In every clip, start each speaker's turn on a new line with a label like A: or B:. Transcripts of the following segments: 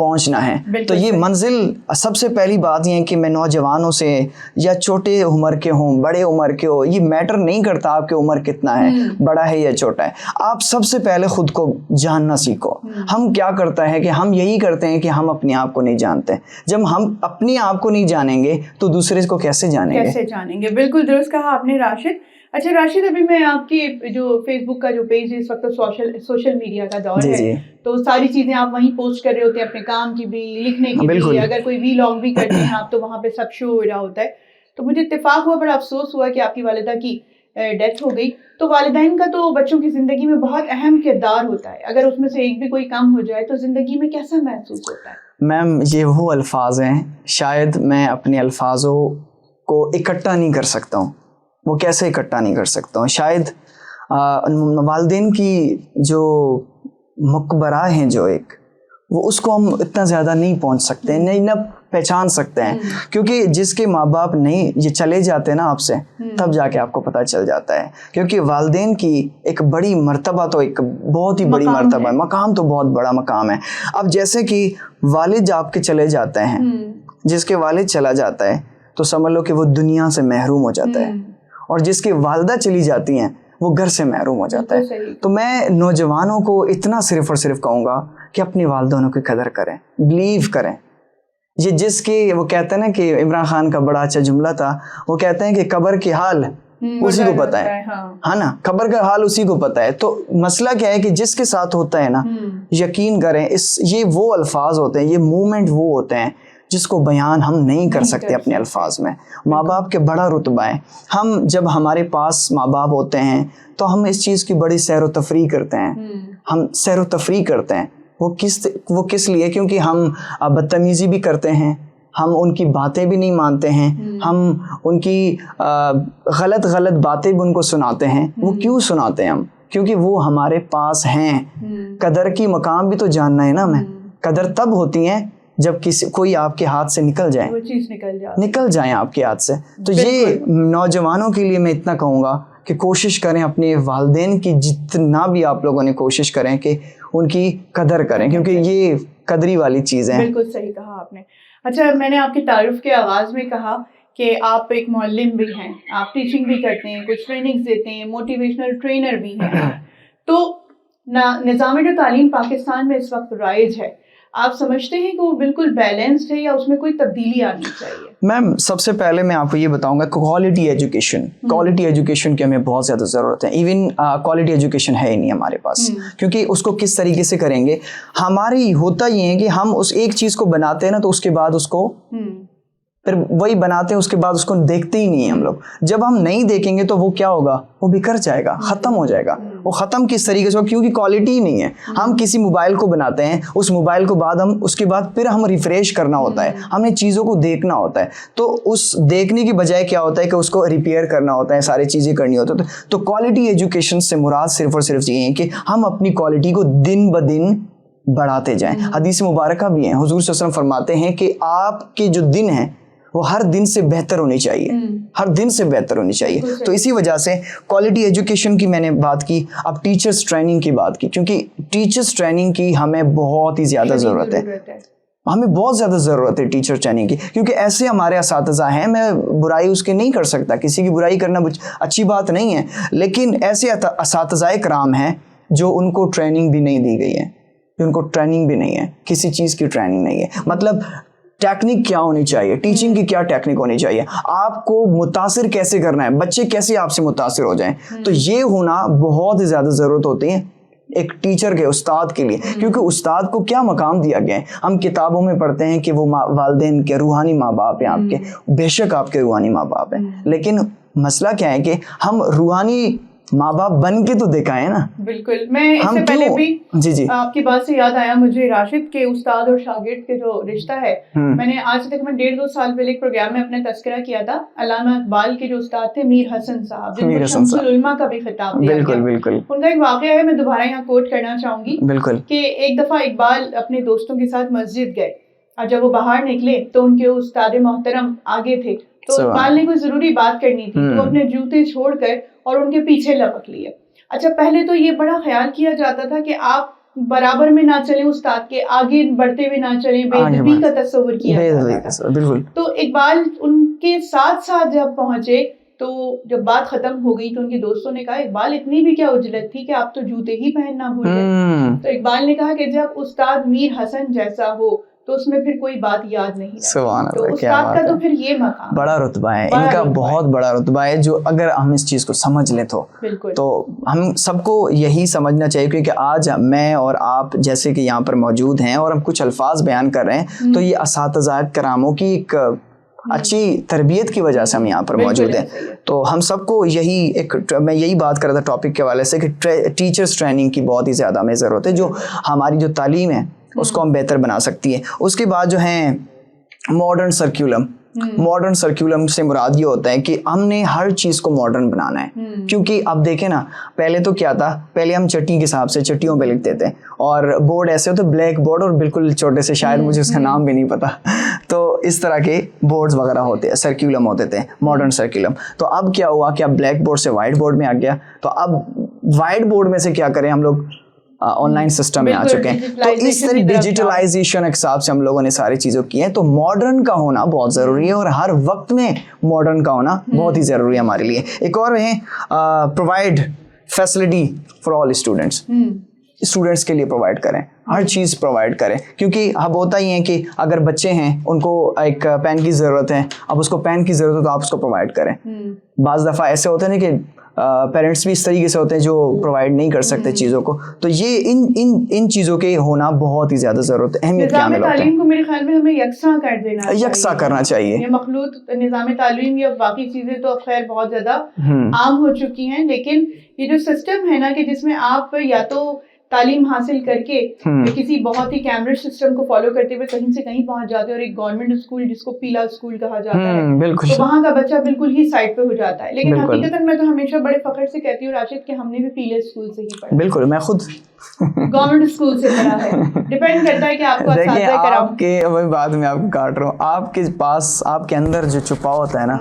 A: پہنچنا ہے. تو یہ منزل سب سے پہلی بات یہ ہے کہ میں نوجوانوں سے یا چھوٹے عمر کے ہوں بڑے عمر کے ہو, یہ میٹر نہیں کرتا آپ کی عمر کتنا ہے, بڑا ہے یا چھوٹا ہے, آپ سب سے پہلے خود کو جاننا سیکھو. ہم کیا کرتا ہے کہ ہم یہی کرتے ہیں کہ ہم اپنے آپ کو نہیں جانتے. جب ہم اپنے آپ کو نہیں جانیں گے تو دوسرے کو کیسے جانیں گے.
B: بالکل درست کہا آپ نے راشد. اچھا راشد, ابھی میں آپ کی جو فیس بک کا جو پیج ہے اس وقت سوشل میڈیا کا دور ہے, تو ساری چیزیں آپ وہیں پوسٹ کر رہے ہوتے ہیں, اپنے کام کی بھی, لکھنے کی بھی, اگر کوئی وی لاگ بھی کرتے ہیں آپ تو وہاں پہ سب شو ہو رہا ہوتا ہے. تو مجھے اتفاق ہوا, بڑا افسوس ہوا کہ آپ کی والدہ کی ڈیتھ ہو گئی. تو والدین کا تو بچوں کی زندگی میں بہت اہم کردار ہوتا ہے, اگر اس میں سے ایک بھی کوئی کم ہو جائے تو زندگی میں کیسا محسوس ہوتا ہے؟
A: میم یہ وہ الفاظ ہیں, شاید میں اپنے الفاظوں کو اکٹھا نہیں کر سکتا ہوں. وہ کیسے اکٹھا نہیں کر سکتا ہوں؟ شاید والدین کی جو مقبرہ ہیں جو ایک, وہ اس کو ہم اتنا زیادہ نہیں پہنچ سکتے, نہیں نہ پہچان سکتے ہیں, کیونکہ جس کے ماں باپ نہیں یہ چلے جاتے نا آپ سے, تب جا کے آپ کو پتہ چل جاتا ہے. کیونکہ والدین کی ایک بڑی مرتبہ تو ایک بہت ہی بڑی مرتبہ ہے, مقام تو بہت بڑا مقام ہے. اب جیسے کہ والد آپ کے چلے جاتے ہیں, جس کے والد چلا جاتا ہے تو سمجھ لو کہ وہ دنیا سے محروم ہو جاتا ہے, اور جس کی والدہ چلی جاتی ہیں وہ گھر سے محروم ہو جاتا ہے. تو میں نوجوانوں کو اتنا صرف اور صرف کہوں گا کہ اپنی والدینوں کی قدر کریں, بلیو کریں. یہ جس کی وہ کہتے ہیں نا کہ عمران خان کا بڑا اچھا جملہ تھا, وہ کہتے ہیں کہ قبر کے حال اسی کو پتہ ہے, ہاں نا, قبر کا حال اسی کو پتہ ہے. تو مسئلہ کیا ہے کہ جس کے ساتھ ہوتا ہے نا, یقین کریں یہ وہ الفاظ ہوتے ہیں, یہ مومنٹ وہ ہوتے ہیں جس کو بیان ہم نہیں کر سکتے اپنے الفاظ میں. ماں باپ کے بڑا رتبہ ہے. ہم جب ہمارے پاس ماں باپ ہوتے ہیں تو ہم اس چیز کی بڑی سیر و تفریح کرتے ہیں, ہم سیر و تفریح کرتے ہیں. وہ کس لیے؟ کیونکہ ہم بدتمیزی بھی کرتے ہیں, ہم ان کی باتیں بھی نہیں مانتے ہیں, ہم ان کی غلط باتیں بھی ان کو سناتے ہیں. وہ کیوں سناتے ہیں ہم؟ کیونکہ وہ ہمارے پاس ہیں. قدر کی مقام بھی تو جاننا ہے نا. ہمیں قدر تب ہوتی ہیں جب کوئی آپ کے ہاتھ سے نکل جائیں آپ کے ہاتھ سے. تو یہ نوجوانوں کے لیے میں اتنا کہوں گا کہ کوشش کریں اپنے والدین کی, جتنا بھی آپ لوگوں نے کوشش کریں کہ ان کی قدر کریں, کیونکہ یہ قدری والی چیز ہے.
B: بالکل صحیح کہا آپ نے. اچھا, میں نے آپ کی تعارف کے آغاز میں کہا کہ آپ ایک معلم بھی ہیں, آپ ٹیچنگ بھی کرتے ہیں, کچھ ٹریننگز دیتے ہیں, موٹیویشنل ٹرینر بھی ہیں. تو نظام جو تعلیم پاکستان میں اس وقت رائج ہے, آپ سمجھتے ہیں کہ وہ بالکل بیلنسڈ ہے یا اس میں کوئی تبدیلی آنی چاہیے؟
A: میم سب سے پہلے میں آپ کو یہ بتاؤں گا کوالٹی ایجوکیشن کی ہمیں بہت زیادہ ضرورت ہے. ایون کوالٹی ایجوکیشن ہے ہی نہیں ہمارے پاس, کیونکہ اس کو کس طریقے سے کریں گے. ہماری ہوتا یہ ہے کہ ہم اس ایک چیز کو بناتے ہیں نا, تو اس کے بعد اس کو پھر وہی بناتے ہیں, اس کے بعد اس کو دیکھتے ہی نہیں ہیں ہم لوگ. جب ہم نہیں دیکھیں گے تو وہ کیا ہوگا, وہ بکھر جائے گا, ختم ہو جائے گا. وہ ختم کس طریقے سے ہوگا؟ کیونکہ کوالٹی ہی نہیں ہے. ہم کسی موبائل کو بناتے ہیں, اس موبائل کو اس کے بعد پھر ہم ریفریش کرنا ہوتا ہے, ہمیں چیزوں کو دیکھنا ہوتا ہے. تو اس دیکھنے کی بجائے کیا ہوتا ہے کہ اس کو ریپیئر کرنا ہوتا ہے, ساری چیزیں کرنی ہوتی ہے. تو کوالٹی ایجوکیشن سے مراد صرف اور صرف یہ ہے کہ ہم اپنی کوالٹی کو دن بدن بڑھاتے جائیں. حدیث مبارکہ بھی ہیں, حضور صلی اللہ علیہ وسلم فرماتے ہیں کہ آپ کے جو دن ہیں وہ ہر دن سے بہتر ہونی چاہیے, ہر دن سے بہتر ہونی چاہیے. تو اسی وجہ سے کوالٹی ایجوکیشن کی میں نے بات کی. اب ٹیچرز ٹریننگ کی بات کی, کیونکہ ٹیچرز ٹریننگ کی ہمیں بہت ہی زیادہ ضرورت ہے. ہمیں بہت زیادہ ضرورت ہے ٹیچر ٹریننگ کی, کیونکہ ایسے ہمارے اساتذہ ہیں, میں برائی اس کی نہیں کر سکتا, کسی کی برائی کرنا اچھی بات نہیں ہے, لیکن ایسے اساتذہ کرام ہیں جو ان کو ٹریننگ بھی نہیں دی گئی ہے, ان کو ٹریننگ بھی نہیں ہے, کسی چیز کی ٹریننگ نہیں ہے. مطلب ٹیکنیک کیا ہونی چاہیے, ٹیچنگ کی کیا ٹیکنیک ہونی چاہیے, آپ کو متاثر کیسے کرنا ہے, بچے کیسے آپ سے متاثر ہو جائیں. تو یہ ہونا بہت ہی زیادہ ضرورت ہوتی ہے ایک ٹیچر کے, استاد کے لیے. کیونکہ استاد کو کیا مقام دیا گیا ہے؟ ہم کتابوں میں پڑھتے ہیں کہ وہ والدین کے روحانی ماں باپ ہیں آپ کے, بے شک آپ کے روحانی ماں باپ ہیں, لیکن مسئلہ کیا ہے کہ ہم روحانی ماں باپ بن کے تو دکھائیں نا.
B: بالکل. میں اس سے پہلے بھی آپ کی بات سے یاد آیا مجھے راشد کے استاد اور شاگرد کے جو رشتہ ہے, میں نے آج تک میں 1.5-2 سال پہلے ایک پروگرام میں اپنا تذکرہ کیا تھا. علامہ اقبال کے جو استاد تھے میر حسن صاحب, جن کو شمس العلماء کا بھی خطاب دیا گیا. ان کا ایک واقعہ ہے, میں دوبارہ یہاں کوٹ کرنا چاہوں گی کہ ایک دفعہ اقبال اپنے دوستوں کے ساتھ مسجد گئے, اور جب وہ باہر نکلے تو ان کے استاد محترم آگے تھے. تو اقبال نے کوئی ضروری بات کرنی تھی, تو اپنے جوتے چھوڑ کر اور ان کے پیچھے لپک لیے. اچھا, پہلے تو یہ بڑا خیال کیا جاتا تھا کہ آپ برابر میں نہ چلیں استاد کے, آگے بڑھتے ہوئے نہ چلیں, بے ادبی کا تصور کیا جاتا ہے.
A: بالکل.
B: تو اقبال ان کے ساتھ ساتھ جب پہنچے تو جب بات ختم ہو گئی تو ان کے دوستوں نے کہا اقبال اتنی بھی کیا اجلت تھی کہ آپ تو جوتے ہی پہننا بھول گئے. تو اقبال نے کہا کہ جب استاد میر حسن جیسا ہو تو اس میں پھر کوئی بات یاد نہیں رہتی.
A: سبحان اللہ,
B: تو استاد کا تو پھر یہ مقام
A: بڑا رتبہ ہے ان کا, بہت بڑا رتبہ ہے, جو اگر ہم اس چیز کو سمجھ لیں تو ہم سب کو یہی سمجھنا چاہیے. کیونکہ آج میں اور آپ جیسے کہ یہاں پر موجود ہیں اور ہم کچھ الفاظ بیان کر رہے ہیں تو یہ اساتذہ کراموں کی ایک اچھی تربیت کی وجہ سے ہم یہاں پر موجود ہیں. تو ہم سب کو یہی میں یہی بات کر رہا تھا ٹاپک کے حوالے سے کہ ٹیچرس ٹریننگ کی بہت ہی زیادہ ہمیں ضرورت ہے, جو ہماری جو تعلیم ہے اس کو ہم بہتر بنا سکتی ہے. اس کے بعد جو ہیں ماڈرن سرکیولم. ماڈرن سرکیولم سے مراد یہ ہوتا ہے کہ ہم نے ہر چیز کو ماڈرن بنانا ہے. کیونکہ اب دیکھیں نا, پہلے تو کیا تھا, پہلے ہم چٹی کے حساب سے چٹیوں پہ لکھتے تھے اور بورڈ ایسے ہوتے بلیک بورڈ اور بالکل چھوٹے سے, شاید مجھے اس کا نام بھی نہیں پتا, تو اس طرح کے بورڈز وغیرہ ہوتے ہیں, سرکیولم ہوتے تھے, ماڈرن سرکیولم. تو اب کیا ہوا کہ اب بلیک بورڈ سے وائٹ بورڈ میں آ گیا. تو اب وائٹ بورڈ میں سے کیا کریں, ہم لوگ آن لائن سسٹم میں آ چکے ہیں. تو اس طرح ڈیجیٹلائزیشن کے حساب سے ہم لوگوں نے ساری چیزوں کی ہیں. تو ماڈرن کا ہونا بہت ضروری ہے اور ہر وقت میں ماڈرن کا ہونا بہت ہی ضروری ہے ہمارے لیے. ایک اور ہے provide facility for all students. Students کے لیے پرووائڈ کریں, ہر چیز پرووائڈ کریں. کیونکہ اب ہوتا ہی ہے کہ اگر بچے ہیں ان کو ایک پین کی ضرورت ہے, اب اس کو پین کی ضرورت ہے تو آپ اس کو پرووائڈ کریں. بعض دفعہ ایسے ہوتے ہیں نا کہ پیرنٹس بھی اس طریقے سے ہوتے ہیں جو پرووائڈ نہیں کر سکتے چیزوں کو. تو یہ ان چیزوں کے ہونا بہت ہی زیادہ ضرورت ہے, اہمیت کیا ہے.
B: تعلیم کو میرے خیال میں ہمیں یکساں کر دینا چاہیے,
A: یکساں کرنا چاہیے.
B: یہ مخلوط نظام تعلیم یا باقی چیزیں تو خیر بہت زیادہ عام ہو چکی ہیں, لیکن یہ جو سسٹم ہے نا کہ جس میں آپ یا تو تعلیم حاصل کر کے کسی بہت ہی کیمبرج سسٹم کو فالو کرتے ہوئے کہیں سے کہیں پہنچ جاتے ہیں, اور ایک گورنمنٹ اسکول جس کو پیلا اسکول کہا جاتا ہے, تو وہاں کا بچہ بالکل ہی سائڈ پہ ہو جاتا ہے. لیکن حقیقتاً میں تو ہمیشہ بڑے فخر سے کہتی ہوں راشد کہ ہم نے بھی پیلے اسکول سے ہی پڑھا.
A: بالکل, میں خود
B: گورنمنٹ اسکول سے پڑھا ہے. ڈیپینڈ کرتا ہے کہ آپ کو اساتذہ کرام
A: کے, وہی بات میں آپ کو کاٹ رہا ہوں, آپ کے پاس آپ کے اندر جو چھپا ہوتا ہے نا,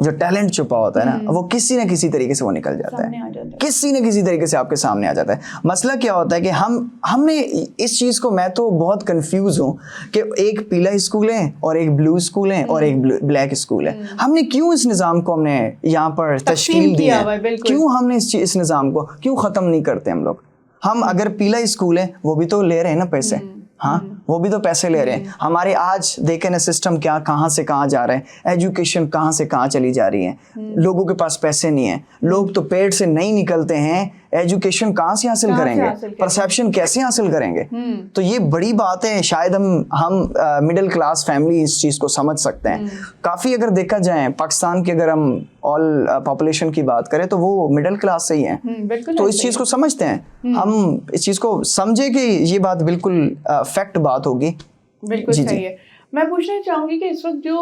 A: جو ٹیلنٹ چھپا ہوتا ہے نا, وہ کسی نہ کسی طریقے سے وہ نکل جاتا ہے, کسی نہ کسی طریقے سے آپ کے سامنے آ جاتا ہے. مسئلہ کیا ہوتا ہے کہ ہم نے اس چیز کو, میں تو بہت کنفیوز ہوں کہ ایک پیلا اسکول ہے اور ایک بلو اسکول ہے اور ایک بلیک اسکول ہے. ہم نے کیوں اس نظام کو ہم نے یہاں پر تشکیل دی ہے, کیوں ہم نے اس نظام کو کیوں ختم نہیں کرتے ہم لوگ. ہم اگر پیلا اسکول ہے وہ بھی تو لے رہے ہیں نا پیسے, ہاں وہ بھی تو پیسے لے رہے ہیں. ہمارے آج دیکھیں نا سسٹم کیا, کہاں سے کہاں جا رہے ہیں, ایجوکیشن کہاں سے کہاں چلی جا رہی ہے. لوگوں کے پاس پیسے نہیں ہیں, لوگ تو پیٹ سے نہیں نکلتے ہیں, ایجوکیشن کہاں سے حاصل کریں گے, پرسیپشن کیسے حاصل کریں گے. تو یہ بڑی بات ہے. شاید ہم مڈل کلاس فیملی اس چیز کو سمجھ سکتے ہیں. کافی اگر دیکھا جائے پاکستان کی, اگر ہم آل پاپولیشن کی بات کریں تو وہ مڈل کلاس سے ہی ہیں, تو اس چیز کو سمجھتے ہیں. ہم اس چیز کو سمجھے کہ یہ بات بالکل فیکٹ بات ہوگی.
B: بالکل صحیح ہے. میں پوچھنا چاہوں گی کہ اس وقت جو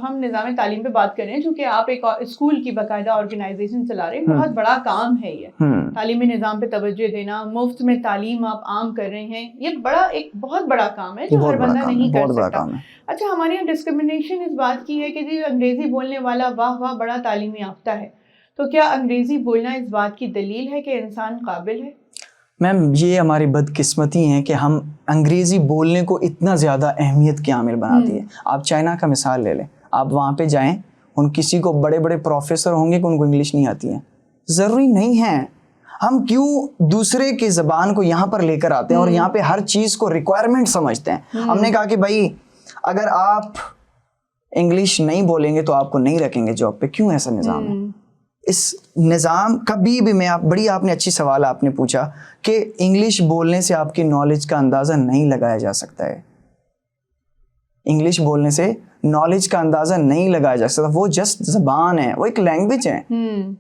B: ہم نظام تعلیم پہ بات کر رہے ہیں, چونکہ آپ ایک اسکول کی باقاعدہ آرگنائزیشن چلا رہے ہیں, بہت بڑا کام ہے یہ, تعلیمی نظام پہ توجہ دینا, مفت میں تعلیم آپ عام کر رہے ہیں, یہ ایک بہت بڑا کام ہے جو ہر بندہ نہیں کر سکتا. اچھا, ہمارے یہاں ڈسکرمنیشن اس بات کی ہے کہ جی انگریزی بولنے والا واہ واہ بڑا تعلیمی یافتہ ہے, تو کیا انگریزی بولنا اس بات کی دلیل ہے کہ انسان قابل ہے؟
A: میم یہ ہماری بدقسمتی ہے کہ ہم انگریزی بولنے کو اتنا زیادہ اہمیت کے عامل بنا دیے. آپ چائنا کا مثال لے لیں, آپ وہاں پہ جائیں, ان کسی کو بڑے بڑے پروفیسر ہوں گے کہ ان کو انگلش نہیں آتی ہے, ضروری نہیں ہے. ہم کیوں دوسرے کی زبان کو یہاں پر لے کر آتے ہیں اور یہاں پہ ہر چیز کو ریکوائرمنٹ سمجھتے ہیں. ہم نے کہا کہ بھائی اگر آپ انگلش نہیں بولیں گے تو آپ کو نہیں رکھیں گے جاب پہ. کیوں ایسا نظام ہے؟ اس نظام کبھی بھی, میں آپ نے اچھی سوال آپ نے پوچھا کہ انگلش بولنے سے آپ کی نالج کا اندازہ نہیں لگایا جا سکتا ہے. انگلش بولنے سے نالج کا اندازہ نہیں لگایا جا سکتا. وہ جسٹ زبان ہے, وہ ایک لینگویج ہے,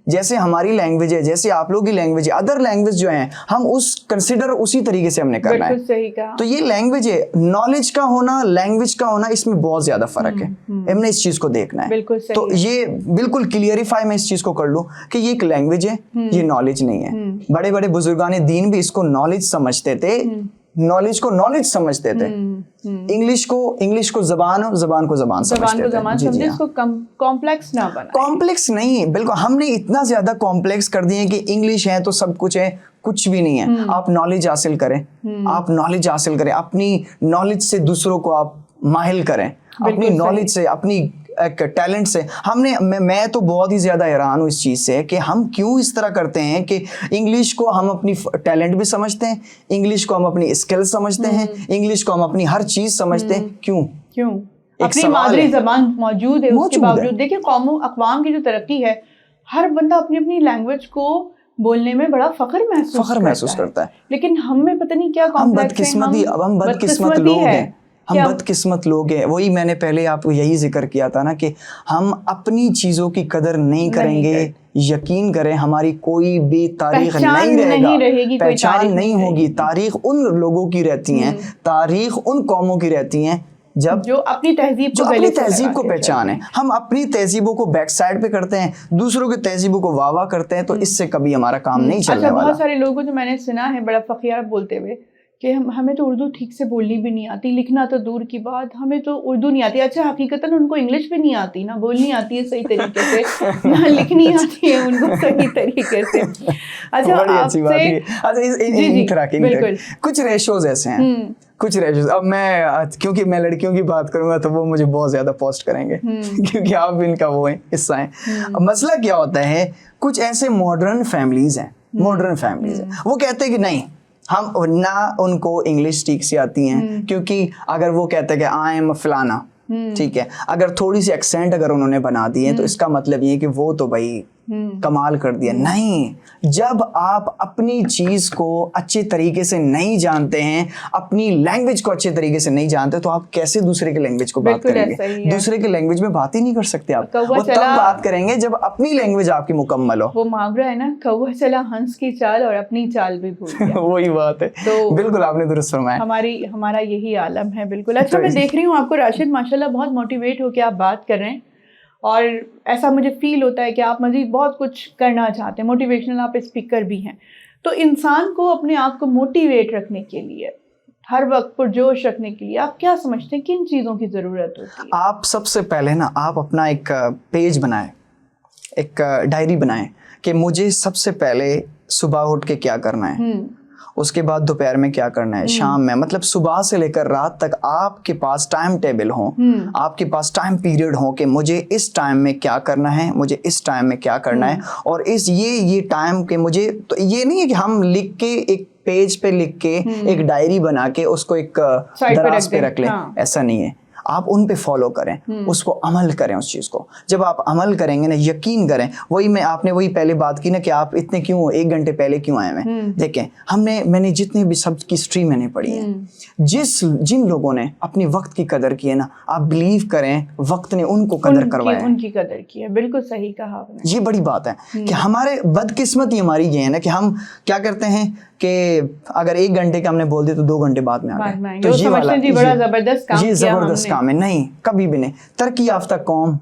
A: جیسے ہماری لینگویج ہے, جیسے آپ لوگوں کی لینگویج ہے. ادر لینگویج جو ہیں ہم کنسیڈر اسی طریقے سے ہم نے کرنا ہے. تو یہ لینگویج ہے, نالج کا ہونا, لینگویج کا ہونا, اس میں بہت زیادہ فرق ہے. ہم نے اس چیز کو دیکھنا ہے. تو یہ بالکل کلیئریفائی میں اس چیز کو کر لوں کہ یہ ایک لینگویج ہے, یہ نالج نہیں ہے. بڑے بڑے بزرگان دین بھی اس کو نالج سمجھتے تھے, نالج کو نالج سمجھتے تھے. انگلش کو زبان کو زبان سمجھتے تھے.
B: اس کو کمپلیکس نہ بنا,
A: کمپلیکس نہیں, بالکل ہم نے اتنا زیادہ کمپلیکس کر دیے کہ انگلش ہے تو سب کچھ ہے. کچھ بھی نہیں ہے. آپ نالج حاصل کریں, آپ نالج حاصل کریں, اپنی نالج سے دوسروں کو آپ ماہل کریں, اپنی نالج سے, اپنی ایک ٹیلنٹ سے. ہم نے میں تو بہت ہی زیادہ حیران ہوں اس چیز سے کہ ہم کیوں اس طرح کرتے ہیں کہ انگلش کو ہم اپنی ٹیلنٹ بھی سمجھتے ہیں, انگلش کو ہم اپنی اسکل سمجھتے ہیں, انگلش کو ہم اپنی ہر چیز سمجھتے ہیں. کیوں
B: اپنی مادری زبان موجود ہے, اس کے باوجود دیکھیں قوموں اقوام کی جو ترقی ہے, ہر بندہ اپنی اپنی لینگویج کو بولنے میں بڑا فخر محسوس کرتا ہے, لیکن ہم میں پتہ نہیں کیا کمپلیکس ہے, ہم
A: بدقسمت لوگ ہیں, ہم بدقسمت لوگ ہیں. وہی میں نے پہلے آپ کو یہی ذکر کیا تھا نا کہ ہم اپنی چیزوں کی قدر نہیں کریں گے. یقین کریں ہماری کوئی بھی تاریخ نہیں رہے گی, پہچان نہیں ہوگی. تاریخ ان لوگوں کی رہتی ہیں, تاریخ ان قوموں کی رہتی ہیں
B: جو اپنی تہذیب
A: کو پہچانے. ہم اپنی تہذیبوں کو بیک سائڈ پہ کرتے ہیں, دوسروں کی تہذیبوں کو واہ واہ کرتے ہیں, تو اس سے کبھی ہمارا کام نہیں چلنے والا.
B: بہت سارے لوگوں جو میں نے سنا ہے بڑا فخر بولتے ہوئے کہ ہمیں تو اردو ٹھیک سے بولنی بھی نہیں آتی, لکھنا تو دور کی بات, ہمیں تو اردو نہیں آتی. اچھا حقیقتاً ان کو انگلش بھی نہیں آتی, نہ بولنی آتی ہے صحیح طریقے سے, نہ لکھنی آتی ہے ان کو صحیح طریقے سے.
A: اچھا کچھ ریشوز ایسے ہیں, کچھ ریشوز. اب میں کیونکہ میں لڑکیوں کی بات کروں گا تو وہ مجھے بہت زیادہ پوسٹ کریں گے کیونکہ آپ ان کا وہ حصہ ہیں. مسئلہ کیا ہوتا ہے, کچھ ایسے ماڈرن فیملیز ہیں, وہ کہتے ہیں کہ نہیں ہم نہ ان کو انگلش ٹھیک سے آتی ہیں, کیونکہ اگر وہ کہتے ہیں کہ آئی ایم فلانا, ٹھیک ہے, اگر تھوڑی سی ایکسینٹ اگر انہوں نے بنا دی ہے تو اس کا مطلب یہ کہ وہ تو بھائی کمال کر دیا. نہیں, جب آپ اپنی چیز کو اچھے طریقے سے نہیں جانتے ہیں, اپنی لینگویج کو اچھے طریقے سے نہیں جانتے, تو آپ کیسے دوسرے کے لینگویج کو بات کریں گے؟ دوسرے کے لینگویج میں بات ہی نہیں کر سکتے آپ. وہ تب بات کریں گے جب اپنی لینگویج آپ کی مکمل ہو.
B: وہ محاورہ ہے نا, کوا چلا ہنس کی چال اور اپنی چال بھی بھول گیا.
A: وہی بات ہے, بالکل آپ نے درست فرمایا.
B: ہمارا یہی عالم ہے. بالکل. اچھا میں دیکھ رہی ہوں آپ کو راشد ماشاءاللہ بہت موٹیویٹ ہو کے آپ بات کر رہے ہیں, اور ایسا مجھے فیل ہوتا ہے کہ آپ مزید بہت کچھ کرنا چاہتے ہیں, موٹیویشنل آپ اسپیکر بھی ہیں. تو انسان کو اپنے آپ کو موٹیویٹ رکھنے کے لیے, ہر وقت پرجوش رکھنے کے لیے آپ کیا سمجھتے ہیں کن چیزوں کی ضرورت ہوتی ہے؟
A: آپ سب سے پہلے نا آپ اپنا ایک پیج بنائیں, ایک ڈائری بنائیں کہ مجھے سب سے پہلے صبح اٹھ کے کیا کرنا ہے, اس کے بعد دوپہر میں کیا کرنا ہے, شام میں, مطلب صبح سے لے کر رات تک آپ کے پاس ٹائم ٹیبل ہوں, آپ کے پاس ٹائم پیریڈ ہوں کہ مجھے اس ٹائم میں کیا کرنا ہے, مجھے اس ٹائم میں کیا کرنا ہے. اور یہ ٹائم کہ مجھے تو یہ نہیں ہے کہ ہم لکھ کے ایک پیج پہ لکھ کے ایک ڈائری بنا کے اس کو ایک دراز پہ رکھ لیں, ایسا نہیں ہے. آپ ان پہ فالو کریں, اس کو عمل کریں اس چیز کو. جب آپ عمل کریں گے نا, یقین کریں, وہی آپ نے وہی پہلے بات کی نا کہ آپ اتنے کیوں 1 گھنٹے پہلے کیوں آئے ہیں. دیکھیں میں نے جتنے بھی سب کی ہسٹری میں نے پڑھی ہے, جن لوگوں نے اپنی وقت کی قدر کی ہے نا, آپ بلیو کریں وقت نے ان کو قدر کروایا ہے,
B: ان کی قدر کی ہے. بالکل صحیح کہا آپ نے.
A: یہ بڑی بات ہے کہ ہمارے بدقسمتی ہماری یہ ہے نا کہ ہم کیا کرتے ہیں کہ اگر 1 گھنٹے کا ہم نے بول دیا تو 2 گھنٹے بعد میں آ گئے, تو یہ والا
B: بڑا زبردست
A: کام ہے. نہیں, کبھی بھی نہیں. ترقی یافتہ قوم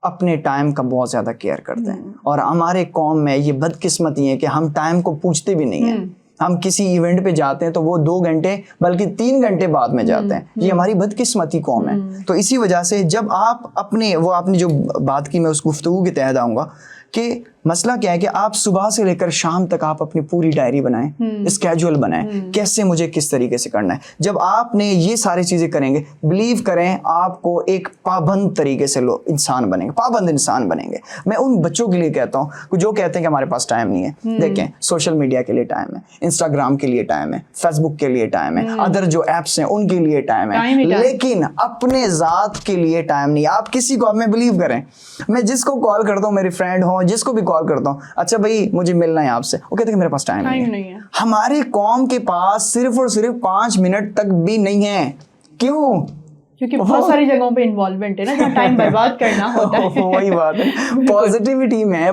A: اپنے ٹائم کا بہت زیادہ کیئر کرتے ہیں, اور ہمارے قوم میں یہ بدقسمتی ہے کہ ہم ٹائم کو پوچھتے بھی نہیں ہیں. ہم کسی ایونٹ پہ جاتے ہیں تو وہ 2 گھنٹے بلکہ 3 گھنٹے بعد میں جاتے ہیں. یہ ہماری بدقسمتی قوم ہے. تو اسی وجہ سے جب آپ وہ آپ نے جو بات کی, میں اس گفتگو کے تحت آؤں گا کہ مسئلہ کیا ہے کہ آپ صبح سے لے کر شام تک آپ اپنی پوری ڈائری بنائیں, اسکیجول بنائیں, کیسے مجھے کس طریقے سے کرنا ہے. جب آپ نے یہ ساری چیزیں کریں گے, بلیو کریں آپ کو ایک پابند طریقے سے انسان بنیں گے, پابند انسان بنیں گے. میں ان بچوں کے لیے کہتا ہوں جو کہتے ہیں کہ ہمارے پاس ٹائم نہیں ہے. دیکھیں, سوشل میڈیا کے لیے ٹائم ہے, انسٹاگرام کے لیے ٹائم ہے, فیس بک کے لیے ٹائم ہے, ادر جو ایپس ہیں ان کے لیے ٹائم ہے, لیکن اپنے ذات کے لیے ٹائم نہیں. آپ کسی کو, میں بلیو کریں, میں جس کو کال کرتا ہوں, میری فرینڈ ہوں, جس کو بھی کال کرتا ہوں, اچھا بھائی مجھے ملنا ہے آپ سے, وہ کہتے ہیں کہ میرے پاس ٹائم نہیں ہے. ہماری قوم کے پاس صرف اور صرف 5 منٹ تک بھی نہیں ہے. کیوں؟
B: کیونکہ بہت ساری جگہوں پہ انوالومنٹ ہے نا جہاں ٹائم برباد کرنا ہوتا ہے.
A: وہی بات ہے,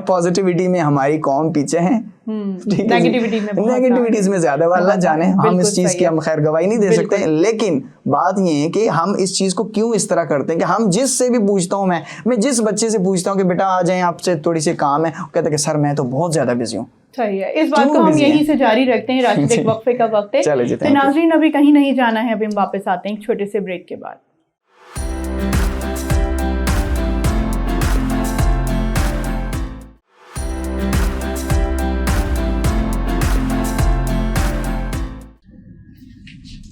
A: پازیٹیوٹی میں ہماری قوم پیچھے ہے, نیگیٹیوٹیز میں زیادہ. اللہ جانے, ہم اس چیز کی ہم خیر گواہی نہیں دے سکتے, لیکن بات یہ ہے کہ ہم اس چیز کو کیوں اس طرح کرتے ہیں کہ ہم جس سے بھی پوچھتا ہوں, میں جس بچے سے پوچھتا ہوں کہ بیٹا آ جائیں آپ سے تھوڑی سی کام ہے, کہتے ہیں کہ سر میں تو بہت زیادہ بزی ہوں.
B: صحیح ہے, اس بات کو ہم یہیں سے جاری رکھتے ہیں. راشد, ایک وقفے کا وقت ہے, تو ناظرین ابھی کہیں نہیں جانا ہے, ابھی ہم واپس آتے ہیں ایک چھوٹے سے بریک کے بعد.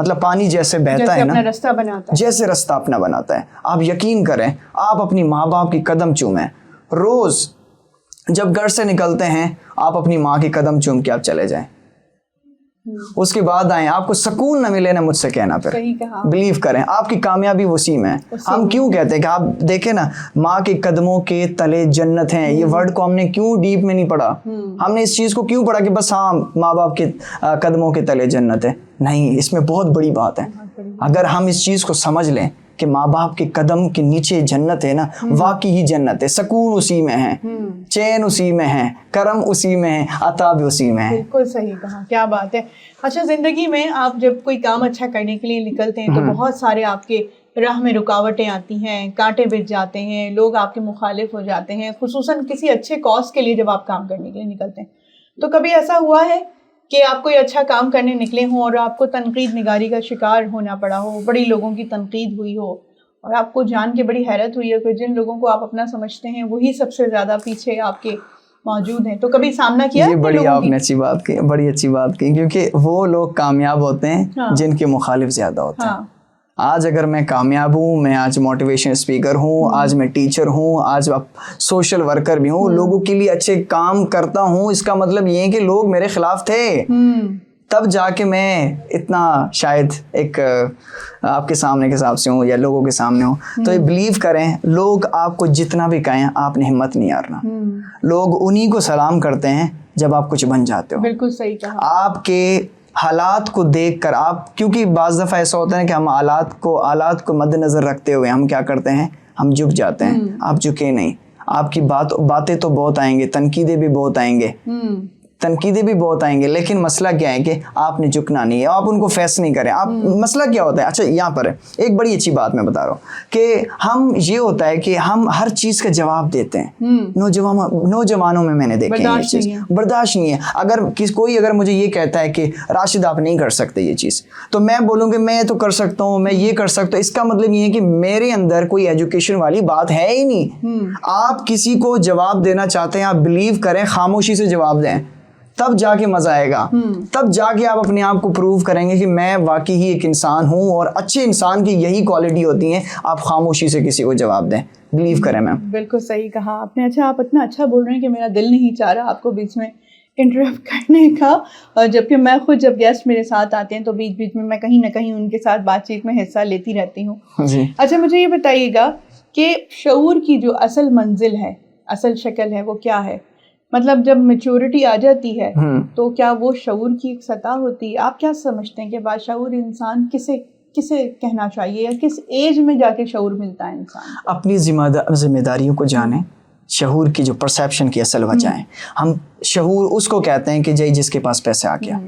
A: مطلب پانی جیسے بہتا ہے نا،
B: اپنا راستہ بناتا ہے،
A: جیسے راستہ اپنا بناتا ہے. آپ یقین کریں، آپ اپنی ماں باپ کی قدم چومیں. روز جب گھر سے نکلتے ہیں آپ اپنی ماں کی قدم چوم کے آپ چلے جائیں، اس کے بعد آئیں، آپ کو سکون نہ ملے نہ مجھ سے کہنا. پھر بلیو کریں آپ کی کامیابی وسیع میں. ہم کیوں کہتے ہیں کہ آپ دیکھیں نا، ماں کے قدموں کے تلے جنت ہیں، یہ ورڈ کو ہم نے کیوں ڈیپ میں نہیں پڑھا؟ ہم نے اس چیز کو کیوں پڑھا کہ بس ہاں ماں باپ کے قدموں کے تلے جنت ہے؟ نہیں، اس میں بہت بڑی بات ہے. اگر ہم اس چیز کو سمجھ لیں کہ ماں باپ کے قدم کے نیچے جنت ہے نا، واقعی ہی جنت ہے. سکون اسی میں ہے، چین اسی میں ہے، کرم اسی میں ہے، عطا بھی اسی میں ہے.
B: بالکل صحیح کہا، کیا بات ہے. اچھا، زندگی میں آپ جب کوئی کام اچھا کرنے کے لیے نکلتے ہیں تو بہت سارے آپ کے راہ میں رکاوٹیں آتی ہیں، کانٹے بچ جاتے ہیں، لوگ آپ کے مخالف ہو جاتے ہیں، خصوصاً کسی اچھے کاز کے لیے جب آپ کام کرنے کے لیے نکلتے ہیں. تو کبھی ایسا ہوا ہے کہ آپ کوئی اچھا کام کرنے نکلے ہوں اور آپ کو تنقید نگاری کا شکار ہونا پڑا ہو، بڑی لوگوں کی تنقید ہوئی ہو اور آپ کو جان کے بڑی حیرت ہوئی ہے کہ جن لوگوں کو آپ اپنا سمجھتے ہیں وہی سب سے زیادہ پیچھے آپ کے موجود ہیں؟ تو کبھی سامنا کیا؟
A: یہ بڑی آپ نے اچھی بات کی، بڑی اچھی بات کی، کیونکہ وہ لوگ کامیاب ہوتے ہیں جن کے مخالف زیادہ ہوتے ہیں. آج اگر میں کامیاب ہوں، میں آج موٹیویشن اسپیکر ہوں، آج میں ٹیچر ہوں، آج سوشل ورکر بھی ہوں، لوگوں کے لیے اچھے کام کرتا ہوں، اس کا مطلب یہ ہے کہ لوگ میرے خلاف تھے، تب جا کے میں اتنا شاید ایک آپ کے سامنے کے حساب سے ہوں یا لوگوں کے سامنے ہوں. تو یہ بلیو کریں، لوگ آپ کو جتنا بھی کہیں آپ نے ہمت نہیں ہارنا. لوگ انہی کو سلام کرتے ہیں جب آپ کچھ بن جاتے ہو.
B: بالکل صحیح کہا.
A: آپ کے حالات کو دیکھ کر آپ، کیونکہ بعض دفعہ ایسا ہوتا ہے کہ ہم حالات کو مد نظر رکھتے ہوئے ہم کیا کرتے ہیں، ہم جھک جاتے ہیں. آپ جھکے نہیں. آپ کی باتیں تو بہت آئیں گے، تنقیدیں بھی بہت آئیں گے، لیکن مسئلہ کیا ہے کہ آپ نے جھکنا نہیں ہے، آپ ان کو فیس نہیں کریں. آپ مسئلہ کیا ہوتا ہے؟ اچھا یہاں پر ایک بڑی اچھی بات میں بتا رہا ہوں کہ ہم یہ ہوتا ہے کہ ہم ہر چیز کا جواب دیتے ہیں. نوجوانوں میں نے دیکھا ہے یہ چیز، برداشت نہیں ہے. اگر کوئی مجھے یہ کہتا ہے کہ راشد آپ نہیں کر سکتے یہ چیز، تو میں بولوں کہ میں تو کر سکتا ہوں، میں یہ کر سکتا ہوں. اس کا مطلب یہ ہے کہ میرے اندر کوئی ایجوکیشن والی بات ہے ہی نہیں. آپ کسی کو جواب دینا چاہتے ہیں، آپ بلیو کریں، خاموشی سے جواب دیں، تب جا کے مزہ آئے گا. تب جا کے آپ اپنے آپ کو پروو کریں گے کہ میں واقعی ہی ایک انسان ہوں. اور اچھے انسان کی یہی کوالٹی ہوتی ہیں، آپ خاموشی سے کسی کو جواب دیں. بلیو کریں. میم
B: بالکل صحیح کہا آپ نے. اچھا، آپ اتنا اچھا بول رہے ہیں کہ میرا دل نہیں چاہ رہا آپ کو بیچ میں انٹرپٹ کرنے کا، اور جبکہ میں خود جب گیسٹ میرے ساتھ آتے ہیں تو بیچ بیچ میں کہیں نہ کہیں ان کے ساتھ بات چیت میں حصہ لیتی رہتی ہوں.
A: جی.
B: اچھا، مجھے یہ بتائیے گا کہ شعور کی جو اصل منزل ہے، اصل شکل ہے، وہ کیا ہے؟ مطلب جب میچورٹی آ جاتی ہے تو کیا وہ شعور کی ایک سطح ہوتی ہے؟ آپ کیا سمجھتے ہیں کہ باشعور انسان کسے کہنا چاہیے، یا کس ایج میں جا کے شعور ملتا ہے انسان؟
A: اپنی ذمہ داریوں کو جانیں. شعور کی جو پرسیپشن کی اصل وجہ ہے، ہم شعور اس کو کہتے ہیں کہ جس کے پاس پیسے آ گیا.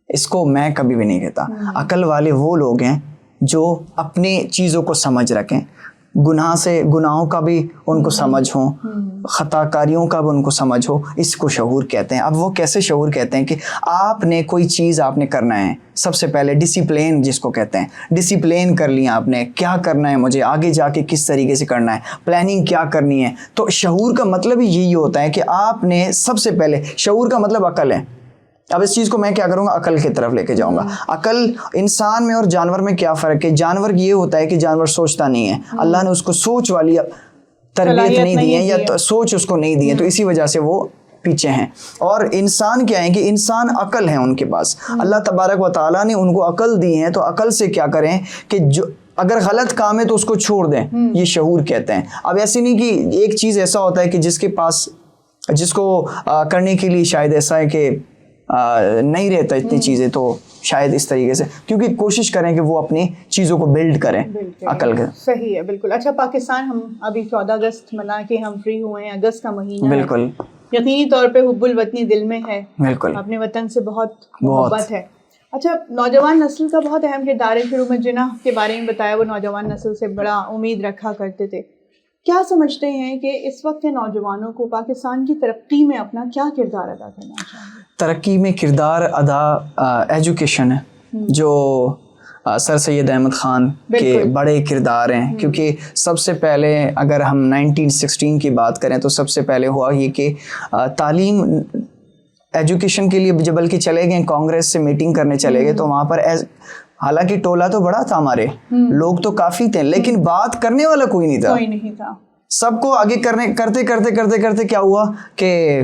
A: اس کو میں کبھی بھی نہیں کہتا. عقل والے وہ لوگ ہیں جو اپنی چیزوں کو سمجھ رکھیں، گناہوں کا بھی ان کو سمجھ ہو، خطا کاریوں کا بھی ان کو سمجھ ہو. اس کو شعور کہتے ہیں. اب وہ کیسے شعور کہتے ہیں کہ آپ نے کوئی چیز آپ نے کرنا ہے، سب سے پہلے ڈسپلین جس کو کہتے ہیں، ڈسپلین کر لیا آپ نے، کیا کرنا ہے مجھے آگے جا کے، کس طریقے سے کرنا ہے، پلاننگ کیا کرنی ہے. تو شعور کا مطلب ہی یہی ہوتا ہے کہ آپ نے سب سے پہلے، شعور کا مطلب عقل ہے. اب اس چیز کو میں کیا کروں گا، عقل کی طرف لے کے جاؤں گا. عقل انسان میں اور جانور میں کیا فرق ہے؟ جانور یہ ہوتا ہے کہ جانور سوچتا نہیں ہے، اللہ نے اس کو سوچ والی تربیت نہیں دی ہے یا سوچ اس کو نہیں دی ہے، تو اسی وجہ سے وہ پیچھے ہیں. اور انسان کیا ہے کہ انسان عقل ہے ان کے پاس، اللہ تبارک و تعالیٰ نے ان کو عقل دی ہے. تو عقل سے کیا کریں کہ جو اگر غلط کام ہے تو اس کو چھوڑ دیں. یہ شعور کہتے ہیں. اب ایسی نہیں کہ ایک چیز ایسا ہوتا ہے کہ جس کو کرنے کے لیے شاید ایسا ہے کہ نہیں رہتا اتنی چیزیں، تو شاید اس طریقے سے، کیونکہ کوشش کریں کہ وہ اپنی چیزوں کو بلڈ کریں عقل کے.
B: صحیح ہے، بالکل. اچھا، پاکستان ہم ابھی 14 اگست منا کے ہم فری ہوئے ہیں، اگست کا مہینہ ہے.
A: بالکل
B: یقینی طور پہ حب الوطنی دل میں ہے.
A: بالکل.
B: اپنے وطن سے بہت محبت ہے. اچھا، نوجوان نسل کا بہت اہم کردار ہے. شروع میں جناح کے بارے میں بتایا، وہ نوجوان نسل سے بڑا امید رکھا کرتے تھے. کیا سمجھتے ہیں کہ اس وقت کے نوجوانوں کو پاکستان کی ترقی میں اپنا کیا کردار ادا کرنا چاہیے؟ ترقی میں کردار
A: ایجوکیشن ہے، جو سر سید احمد خان کے بڑے کردار ہیں. کیونکہ سب سے پہلے اگر ہم 1916 کی بات کریں تو سب سے پہلے ہوا یہ کہ تعلیم ایجوکیشن کے لیے جب بلکہ چلے گئے کانگریس سے میٹنگ کرنے چلے گئے، تو وہاں پر حالانکہ ٹولہ تو بڑا تھا ہمارے, لوگ تو کافی تھے, لیکن بات کرنے والا کوئی نہیں تھا. سب کو آگے کرتے کرتے کیا ہوا کہ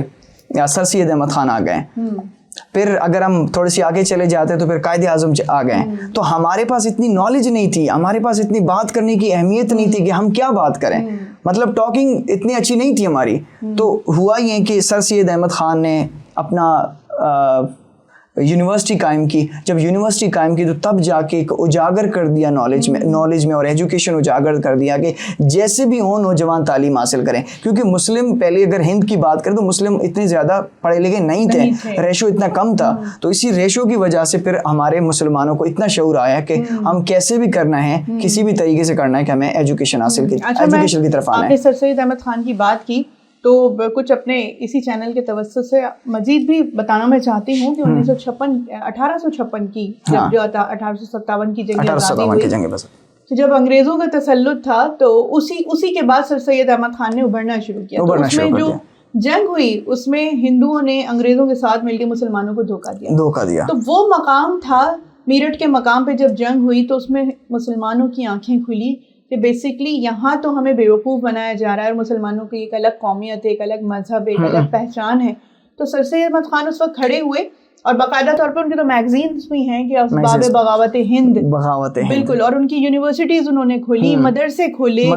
A: سر سید احمد خان آ گئے. پھر اگر ہم تھوڑی سی آگے چلے جاتے تو پھر قائد اعظم آ گئے. تو ہمارے پاس اتنی نالج نہیں تھی, ہمارے پاس اتنی بات کرنے کی اہمیت نہیں تھی کہ ہم کیا بات کریں, مطلب ٹاکنگ اتنی اچھی نہیں تھی ہماری. تو ہوا یہ کہ سر سید احمد خان نے اپنا یونیورسٹی قائم کی. جب یونیورسٹی قائم کی تو تب جا کے ایک اجاگر کر دیا نالج میں اور ایجوکیشن اجاگر کر دیا کہ جیسے بھی ہوں نوجوان تعلیم حاصل کریں. کیونکہ مسلم پہلے اگر ہند کی بات کریں تو مسلم اتنے زیادہ پڑھے لکھے نہیں تھے, ریشو اتنا کم تھا. تو اسی ریشو کی وجہ سے پھر ہمارے مسلمانوں کو اتنا شعور آیا کہ ہم کیسے بھی کرنا ہے, کسی بھی طریقے سے کرنا ہے کہ ہمیں ایجوکیشن حاصل کی, ایجوکیشن کی طرف آنا ہے.
B: آپ نے سر سید احمد خان کی بات کی تو کچھ اپنے اسی چینل کے توسط سے مزید بھی بتانا میں چاہتی ہوں کہ 1856 کی جب جو 1857 کی جنگ آزادی ہوئی, تو جب انگریزوں کا تسلط تھا تو اسی کے بعد سر سید احمد خان نے ابھرنا شروع کیا. تو اس میں جو جنگ ہوئی اس میں ہندوؤں نے انگریزوں کے ساتھ مل کے مسلمانوں کو دھوکہ دیا. تو وہ مقام تھا میرٹھ کے مقام پہ جب جنگ ہوئی تو اس میں مسلمانوں کی آنکھیں کھلی کہ بیسکلی یہاں تو ہمیں بیوقوف بنایا جا رہا ہے اور مسلمانوں کی ایک الگ قومیت ہے, ایک الگ مذہب ہے, ایک الگ پہچان ہے. تو سر سید احمد خان اس وقت کھڑے ہوئے اور باقاعدہ طور پر ان کے تو میگزینس بھی ہیں کہ اسباب بغاوت ہند, بالکل, اور ان کی یونیورسٹیز انہوں نے کھولی, مدرسے کھولے,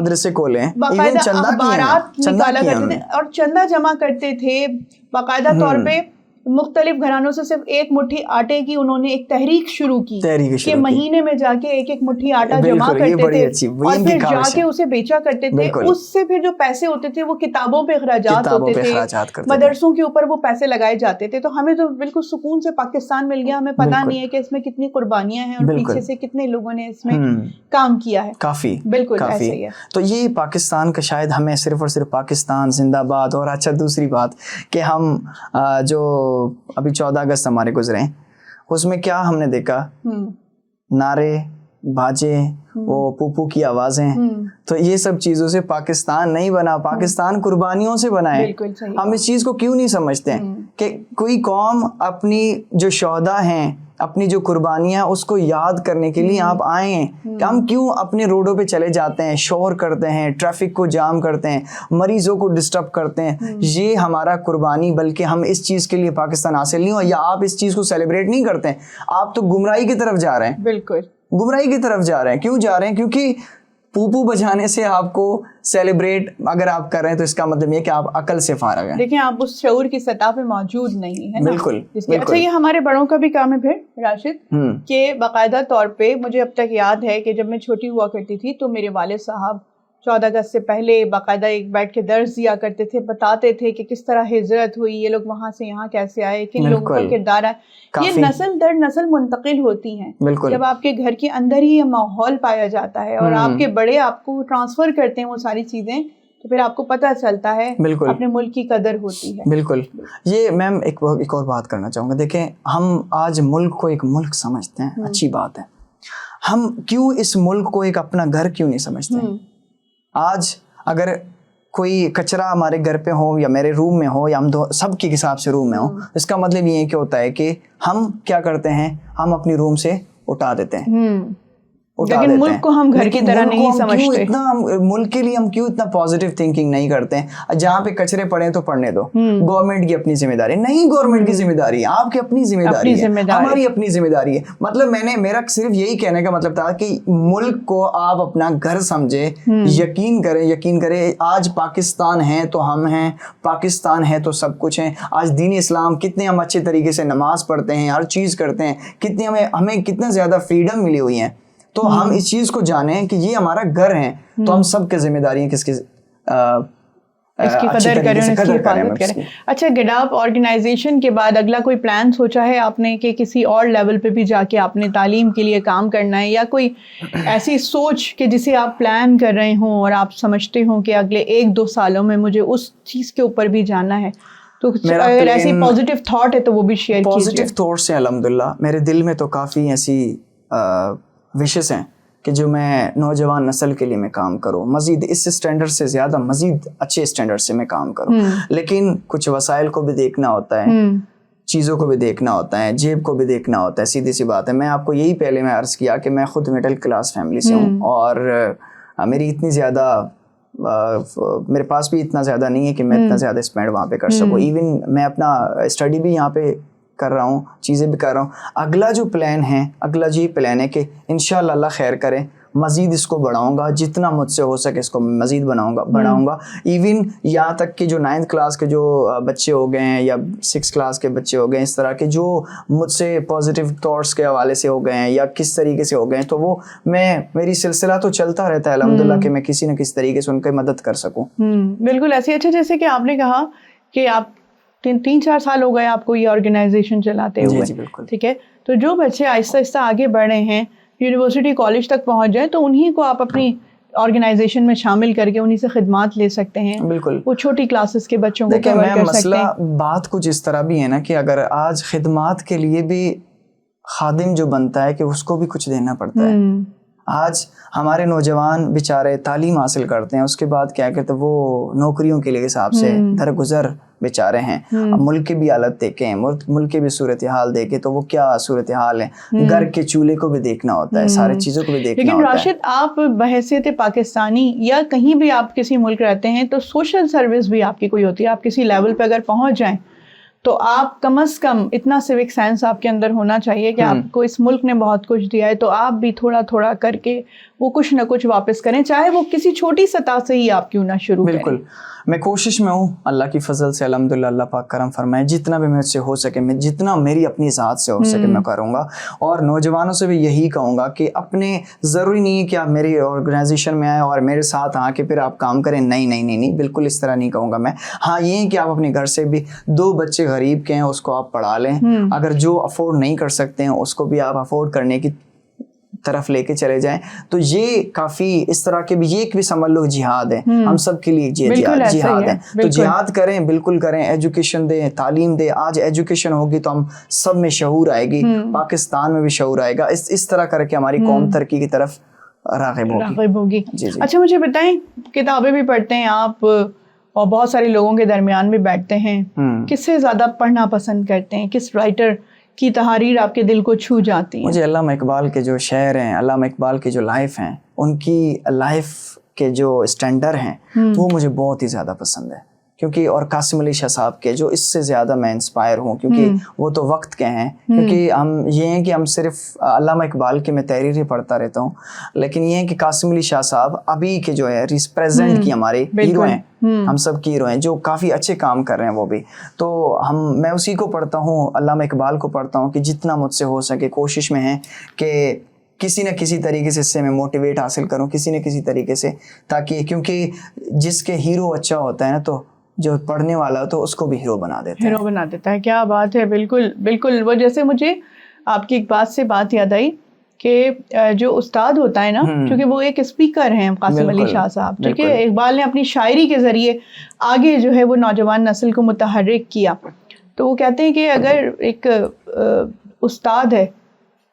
B: باقاعدہ اخبارات نکالا کرتے تھے اور چندہ جمع کرتے تھے. باقاعدہ طور پہ مختلف گھرانوں سے صرف ایک مٹھی آٹے کی انہوں نے ایک تحریک شروع کی کہ مہینے میں جا کے ایک مٹھی آٹا جمع کرتے تھے اور پھر جا کے اسے بیچا کرتے تھے. اس سے پھر جو پیسے ہوتے تھے وہ کتابوں پہ اخراجات ہوتے تھے, مدرسوں کے اوپر وہ پیسے لگائے جاتے تھے. تو ہمیں تو بالکل سکون سے پاکستان مل گیا. ہمیں پتہ نہیں ہے کہ اس میں کتنی قربانیاں ہیں اور پیچھے سے کتنے لوگوں نے اس میں کام کیا ہے.
A: کافی,
B: بالکل ایسے ہی ہے.
A: تو یہ پاکستان کا شاید ہمیں صرف اور صرف پاکستان زندہ باد. اور اچھا دوسری بات کہ ہم جو ابھی 14 اگست ہمارے گزرے ہیں اس میں کیا ہم نے دیکھا, نعرے, باجے, وہ پوپو کی آوازیں. تو یہ سب چیزوں سے پاکستان نہیں بنا, پاکستان قربانیوں سے بنا ہے. ہم اس چیز کو کیوں نہیں سمجھتے ہیں کہ کوئی قوم اپنی جو شہداء ہیں, اپنی جو قربانیاں اس کو یاد کرنے کے لیے آپ آئے ہیں, کہ ہم کیوں اپنے روڈوں پہ چلے جاتے ہیں, شور کرتے ہیں, ٹریفک کو جام کرتے ہیں, مریضوں کو ڈسٹرب کرتے ہیں. یہ ہمارا قربانی, بلکہ ہم اس چیز کے لیے پاکستان حاصل نہیں ہوا, یا آپ اس چیز کو سیلیبریٹ نہیں کرتے ہیں, آپ تو گمراہی کی طرف جا رہے ہیں.
B: بالکل
A: گمراہی کی طرف جا رہے ہیں. کیوں جا رہے ہیں؟ کیونکہ پوپو بجانے سے آپ کو سیلیبریٹ اگر آپ کر رہے ہیں تو اس کا مطلب یہ کہ آپ عقل سے فارغ ہیں.
B: دیکھیں آپ اس شعور کی سطح پہ موجود نہیں ہیں.
A: بالکل.
B: اچھا یہ ہمارے بڑوں کا بھی کام ہے پھر راشد, کہ باقاعدہ طور پہ مجھے اب تک یاد ہے کہ جب میں چھوٹی ہوا کرتی تھی تو میرے والد صاحب 14 اگست سے پہلے باقاعدہ ایک بیٹھ کے درس دیا کرتے تھے, بتاتے تھے کہ کس طرح ہجرت ہوئی, یہ لوگ وہاں سے یہاں کیسے آئے, کن لوگوں کا کردار ہے. یہ نسل در نسل منتقل ہوتی ہیں. جب آپ کے گھر کے اندر ہی یہ ماحول پایا جاتا ہے اور آپ کے بڑے آپ کو ٹرانسفر کرتے ہیں وہ ساری چیزیں, تو پھر آپ کو پتہ چلتا ہے, اپنے ملک کی قدر ہوتی ہے.
A: بالکل. یہ میم ایک اور بات کرنا چاہوں گا. دیکھیں ہم آج ملک کو ایک ملک سمجھتے ہیں, اچھی بات ہے. ہم کیوں اس ملک کو ایک اپنا گھر کیوں نہیں سمجھتے ہیں؟ آج اگر کوئی کچرا ہمارے گھر پہ ہو یا میرے روم میں ہو یا ہم سب کے حساب سے روم میں ہو, اس کا مطلب یہ کہ ہوتا ہے کہ ہم کیا کرتے ہیں, ہم اپنی روم سے اٹھا دیتے ہیں.
B: لیکن ملک کو ہم گھر کی طرح نہیں سمجھتے.
A: ملک کے لیے ہم کیوں اتنا پازیٹیو تھنکنگ نہیں کرتے ہیں؟ جہاں پہ کچرے پڑے تو پڑنے دو, گورنمنٹ کی اپنی ذمہ داری نہیں, گورنمنٹ کی ذمہ داری ہے, آپ کی اپنی ذمہ داری ہے, ہماری اپنی ذمہ داری ہے. مطلب میرا صرف یہی کہنے کا مطلب تھا کہ ملک کو آپ اپنا گھر سمجھے, یقین کریں. آج پاکستان ہے تو ہم ہیں, پاکستان ہے تو سب کچھ ہیں. آج دین اسلام کتنے ہم اچھے طریقے سے نماز پڑھتے ہیں, ہر چیز کرتے ہیں, کتنے ہمیں کتنا زیادہ فریڈم ملی ہوئی ہیں. تو ہم اس چیز کو جانیں کہ یہ ہمارا گھر ہے, تو ہم سب کی ذمہ داری ہے کہ اس کی
B: قدر کریں, اس کی حفاظت کریں. اچھا گڈاپ آرگنائزیشن کے بعد اگلا کوئی پلان سوچا ہے آپ نے کہ کسی اور لیول پہ بھی جا کے آپ نے تعلیم کے لیے کام کرنا ہے, یا کوئی ایسی سوچ کہ جسے آپ پلان کر رہے ہوں اور آپ سمجھتے ہوں کہ اگلے 1-2 سالوں میں مجھے اس چیز کے اوپر بھی جانا ہے؟ تو اگر ایسی پازیٹیو تھاٹ ہے تو وہ بھی شیئر کیجیے.
A: پازیٹیو تھاٹ سے الحمدللہ میرے دل میں تو کافی ایسی وشز ہیں کہ جو میں نوجوان نسل کے لیے میں کام کروں, مزید اس اسٹینڈرڈ سے زیادہ مزید اچھے اسٹینڈرڈ سے میں کام کروں. لیکن کچھ وسائل کو بھی دیکھنا ہوتا ہے, چیزوں کو بھی دیکھنا ہوتا ہے, جیب کو بھی دیکھنا ہوتا ہے, سیدھی سی بات ہے. میں آپ کو یہی پہلے میں عرض کیا کہ میں خود مڈل کلاس فیملی سے ہوں, اور میری اتنی زیادہ میرے پاس بھی اتنا زیادہ نہیں ہے کہ میں اتنا زیادہ اسپینڈ وہاں پہ کر سکوں. ایون میں اپنا اسٹڈی بھی یہاں پہ کر رہا ہوں, چیزیں بھی کر رہا ہوں. اگلا جو پلان ہے, اگلا جو پلان ہے کہ انشاءاللہ اللہ خیر کرے مزید اس کو بڑھاؤں گا, جتنا مجھ سے ہو سکے اس کو مزید بڑھاؤں گا. ایون یہاں تک کہ جو 9th کلاس کے جو بچے ہو گئے ہیں یا 6th کلاس کے بچے ہو گئے ہیں, اس طرح کے جو مجھ سے پازیٹیو تھاٹس کے حوالے سے ہو گئے ہیں یا کس طریقے سے ہو گئے ہیں, تو وہ میری سلسلہ تو چلتا رہتا ہے الحمدللہ کہ میں کسی نہ کسی طریقے سے ان کی مدد کر سکوں.
B: بالکل ایسے. اچھا, جیسے کہ آپ نے کہا کہ آپ 3-4 سال ہو گئے آپ کو یہ آرگنائزیشن چلاتے ہوئے.
A: جی بالکل.
B: ٹھیک ہے, تو جو بچے آہستہ آہستہ آگے بڑھ رہے ہیں, یونیورسٹی کالج تک پہنچ جائیں, تو انہی کو آپ اپنی آرگنائزیشن میں شامل کر کے انہی سے خدمات لے سکتے ہیں.
A: بالکل.
B: وہ چھوٹی کلاسز کے بچوں کو
A: دیکھیں,
B: کور
A: میں
B: کر سکتے
A: مسئلہ
B: ہیں.
A: بات کچھ اس طرح بھی ہے نا کہ اگر آج خدمات کے لیے بھی خادم جو بنتا ہے کہ اس کو بھی کچھ دینا پڑتا ہے. آج ہمارے نوجوان بیچارے تعلیم حاصل کرتے ہیں, اس کے بعد کیا کہتے ہیں وہ نوکریوں کے لیے حساب سے درگزر بیچارے ہیں. اب ملک کی بھی حالت دیکھیں, ملک کی بھی صورتحال دیکھیں تو وہ کیا صورتحال ہے. گھر کے چولہے کو بھی دیکھنا ہوتا ہے, ساری چیزوں کو بھی دیکھنا ہوتا ہے.
B: لیکن راشد, آپ بحیثیت پاکستانی یا کہیں بھی آپ کسی ملک رہتے ہیں تو سوشل سروس بھی آپ کی کوئی ہوتی ہے. آپ کسی لیول پہ اگر پہنچ جائیں تو آپ کم از کم اتنا سیوک سینس آپ کے اندر ہونا چاہیے کہ آپ کو اس ملک نے بہت کچھ دیا ہے, تو آپ بھی تھوڑا تھوڑا کر کے وہ کچھ نہ کچھ واپس کریں, چاہے وہ کسی چھوٹی سطح سے ہی آپ کیوں نہ شروع کریں.
A: بالکل, میں کوشش میں ہوں, اللہ کی فضل سے الحمدللہ اللہ پاک کرم فرمائے, جتنا بھی مجھ سے ہو سکے, میں جتنا میری اپنی ذات سے ہو سکے میں کروں گا. اور نوجوانوں سے بھی یہی کہوں گا کہ اپنے, ضروری نہیں ہے کہ آپ میری آرگنائزیشن میں آئیں اور میرے ساتھ آ کے پھر آپ کام کریں. نہیں, بالکل اس طرح نہیں کہوں گا میں. ہاں, یہ ہے کہ آپ اپنے گھر سے بھی 2 بچے غریب کے ہیں اس کو آپ پڑھا لیں. اگر جو افورڈ نہیں کر سکتے ہیں اس کو بھی آپ افورڈ کرنے کی طرف لے کے چلے جائیں, تو یہ کافی اس طرح کے بھی, یہ ایک بھی سمجھ لو جہاد ہے ہم سب کے لیے. جہاد ہے, تو جہاد کریں, بالکل کریں, ایجوکیشن دیں, تعلیم دیں. آج ایجوکیشن ہوگی تو ہم سب میں شعور آئے گی, پاکستان میں بھی شعور آئے گا. اس طرح کر کے ہماری قوم ترقی کی طرف راغب ہوگی. جی.
B: اچھا, مجھے بتائیں, کتابیں بھی پڑھتے ہیں آپ اور بہت سارے لوگوں کے درمیان بھی بیٹھتے ہیں, کس سے زیادہ پڑھنا پسند کرتے ہیں؟ کس رائٹر کی تحریر آپ کے دل کو چھو جاتی ہیں؟
A: مجھے علامہ اقبال کے جو شعر ہیں, علامہ اقبال کی جو لائف ہیں, ان کی لائف کے جو اسٹینڈرڈ ہیں وہ مجھے بہت ہی زیادہ پسند ہے. کیونکہ اور قاسم علی شاہ صاحب کے جو, اس سے زیادہ میں انسپائر ہوں کیونکہ وہ تو وقت کے ہیں. کیونکہ ہم یہ ہیں کہ ہم صرف علامہ اقبال کے میں تحریریں پڑھتا رہتا ہوں, لیکن یہ ہے کہ قاسم علی شاہ صاحب ابھی کے جو ہے پریزنٹ کی ہمارے ہیرو ہیں, ہم سب کی ہیرو ہیں, جو کافی اچھے کام کر رہے ہیں وہ بھی. تو میں اسی کو پڑھتا ہوں, علامہ اقبال کو پڑھتا ہوں کہ جتنا مجھ سے ہو سکے کوشش میں ہے کہ کسی نہ کسی طریقے سے اس سے میں موٹیویٹ حاصل کروں, کسی نہ کسی طریقے سے, تاکہ کیونکہ جس کے ہیرو اچھا ہوتا ہے نا تو جو پڑھنے والا ہو تو اس کو بھی ہیرو بنا دیتا ہے.
B: کیا بات ہے. بالکل. وہ جیسے مجھے آپ کی ایک بات سے بات یاد آئی کہ جو استاد ہوتا ہے نا, کیونکہ وہ ایک اسپیکر ہیں قاسم علی شاہ صاحب, ٹھیک ہے, اقبال نے اپنی شاعری کے ذریعے آگے جو ہے وہ نوجوان نسل کو متحرک کیا. تو وہ کہتے ہیں کہ اگر ایک استاد ہے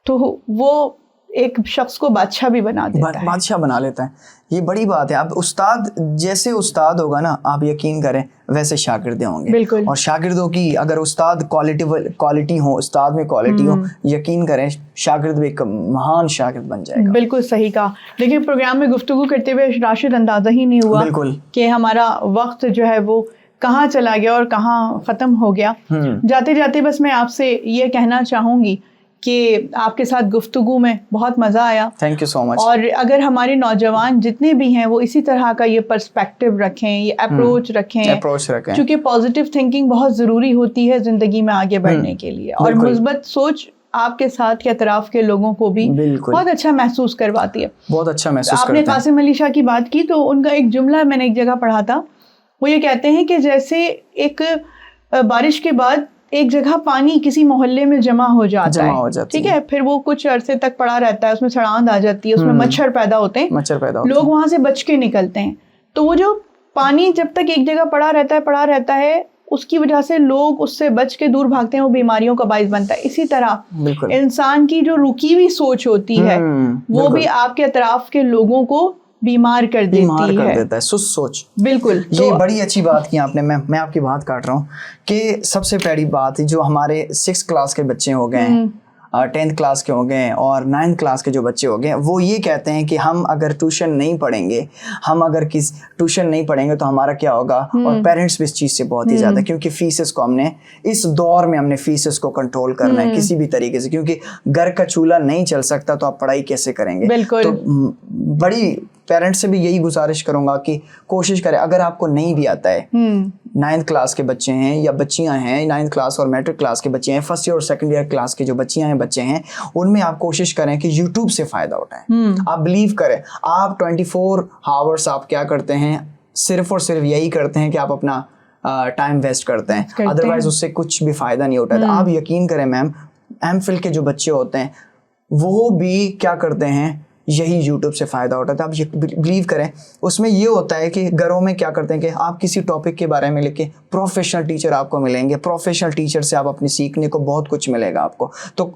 B: تو وہ ایک شخص کو بادشاہ بھی بنا دیتا ہے,
A: بادشاہ بنا لیتا ہے. یہ بڑی بات ہے. اب استاد جیسے استاد ہوگا نا, آپ یقین کریں ویسے شاگردیں ہوں گے.
B: بالکل.
A: اور شاگردوں کی اگر استاد کوالٹی ہو, استاد میں کوالٹی ہو, یقین کریں شاگرد بھی ایک مہان شاگرد بن جائے گا.
B: بالکل صحیح کہا. لیکن پروگرام میں گفتگو کرتے ہوئے راشد اندازہ ہی نہیں ہوا
A: بالکل
B: کہ ہمارا وقت جو ہے وہ کہاں چلا گیا اور کہاں ختم ہو گیا. جاتے جاتے بس میں آپ سے یہ کہنا چاہوں گی کہ آپ کے ساتھ گفتگو میں بہت مزہ آیا.
A: تھینک یو سو مچ.
B: اور اگر ہمارے نوجوان جتنے بھی ہیں وہ اسی طرح کا یہ پرسپیکٹو رکھیں, یہ اپروچ رکھیں, چونکہ پازیٹیو تھنکنگ بہت ضروری ہوتی ہے زندگی میں آگے بڑھنے کے لیے, اور مثبت سوچ آپ کے ساتھ کے اطراف کے لوگوں کو بھی بہت اچھا محسوس کرواتی ہے.
A: بہت اچھا محسوس
B: آپ نے قاسم علی شاہ کی بات کی تو ان کا ایک جملہ میں نے ایک جگہ پڑھا تھا, وہ یہ کہتے ہیں کہ جیسے ایک بارش کے بعد ایک جگہ پانی کسی محلے میں جمع ہو جاتا ہے, ٹھیک ہے, پھر وہ کچھ عرصے تک پڑا رہتا ہے, اس میں سڑاند آ جاتی ہے, اس میں مچھر پیدا ہوتے ہیں, لوگ وہاں سے بچ کے نکلتے ہیں. تو وہ جو پانی جب تک ایک جگہ پڑا رہتا ہے اس کی وجہ سے لوگ اس سے بچ کے دور بھاگتے ہیں, وہ بیماریوں کا باعث بنتا ہے. اسی طرح انسان کی جو رکی ہوئی سوچ ہوتی ہے وہ بھی آپ کے اطراف کے لوگوں کو بیمار کر دیتی ہے،
A: دیتا ہے. سوچ
B: بالکل.
A: یہ بڑی اچھی بات کی آپ نے. میں آپ کی بات کاٹ رہا ہوں کہ سب سے پہلی بات جو ہمارے 6 کلاس کے بچے ہو گئے ہیں، 10th کلاس کے ہو گئے ہیں اور 9th کلاس کے جو بچے ہو گئے ہیں، وہ یہ کہتے ہیں کہ ہم اگر ٹیوشن نہیں پڑھیں گے، ٹیوشن نہیں پڑھیں گے تو ہمارا کیا ہوگا. اور پیرنٹس بھی اس چیز سے بہت ہی زیادہ، کیونکہ فیسز کو ہم نے اس دور میں فیسز کو کنٹرول کرنا ہے کسی بھی طریقے سے، کیونکہ گھر کا چولہا نہیں چل سکتا تو آپ پڑھائی کیسے کریں گے.
B: بالکل.
A: تو بڑی پیرنٹس سے بھی یہی گزارش کروں گا کہ کوشش کریں، اگر آپ کو نہیں بھی آتا ہے، 9th کلاس کے بچے ہیں یا بچیاں ہیں، 9th کلاس اور میٹرک کلاس کے بچے ہیں، فرسٹ ایئر اور سیکنڈ ایئر کلاس کے جو بچیاں ہیں بچے ہیں، ان میں آپ کوشش کریں کہ یوٹیوب سے فائدہ اٹھائیں. آپ بلیو کریں، آپ 24 آورس آپ کیا کرتے ہیں، صرف اور صرف یہی کرتے ہیں کہ آپ اپنا ٹائم ویسٹ کرتے ہیں، ادروائز اس سے کچھ بھی فائدہ نہیں اٹھاتا. آپ یقین کریں میم، ایم فل کے جو بچے ہوتے ہیں وہ بھی کیا کرتے ہیں، یہی یوٹیوب سے فائدہ اٹھاتا ہے. آپ بلیو کریں، اس میں یہ ہوتا ہے کہ گھروں میں کیا کرتے ہیں کہ آپ کسی ٹاپک کے بارے میں لکھیں، پروفیشنل ٹیچر آپ کو ملیں گے، پروفیشنل ٹیچر سے آپ اپنی سیکھنے کو بہت کچھ ملے گا آپ کو. تو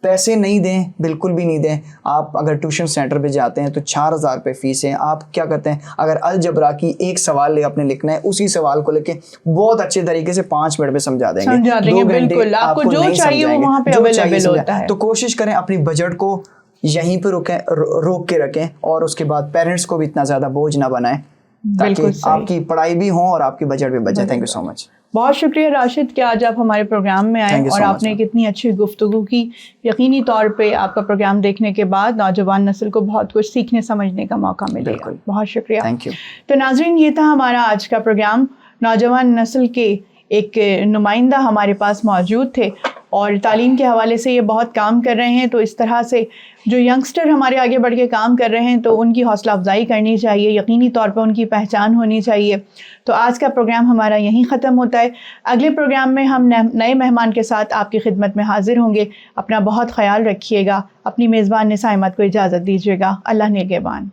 A: پیسے نہیں دیں، بالکل بھی نہیں دیں. آپ اگر ٹیوشن سینٹر پہ جاتے ہیں تو 4000 روپے فیس ہے. آپ کیا کرتے ہیں، اگر الجبرا کی ایک سوال آپ نے لکھنا ہے، اسی سوال کو لے کے بہت اچھے طریقے سے 5 منٹ میں سمجھا دیں گے. 2 گھنٹے آپ کو نہیں سمجھائیں گے، جو چاہیے ہوتا ہے. تو کوشش کریں اپنی بجٹ کو یہیں پہ روک کے رکھیں، اور اس کے بعد پیرنٹس کو بھی اتنا زیادہ بوجھ نہ بنائیں تاکہ آپ کی پڑھائی بھی ہوں اور آپ کی بجٹ بھی بچے. تھینک یو سو مچ.
B: بہت شکریہ راشد کہ آج آپ ہمارے پروگرام میں آئے اور آپ نے کتنی اچھی گفتگو کی. یقینی طور پہ آپ کا پروگرام دیکھنے کے بعد نوجوان نسل کو بہت کچھ سیکھنے سمجھنے کا موقع ملے گا. بہت شکریہ.
A: Thank you.
B: تو ناظرین، یہ تھا ہمارا آج کا پروگرام. نوجوان نسل کے ایک نمائندہ ہمارے پاس موجود تھے اور تعلیم کے حوالے سے یہ بہت کام کر رہے ہیں. تو اس طرح سے جو ینگسٹر ہمارے آگے بڑھ کے کام کر رہے ہیں تو ان کی حوصلہ افزائی کرنی چاہیے، یقینی طور پر ان کی پہچان ہونی چاہیے. تو آج کا پروگرام ہمارا یہیں ختم ہوتا ہے. اگلے پروگرام میں ہم نئے مہمان کے ساتھ آپ کی خدمت میں حاضر ہوں گے. اپنا بہت خیال رکھیے گا. اپنی میزبان نساء احمد کو اجازت دیجیے گا. اللہ نگہبان.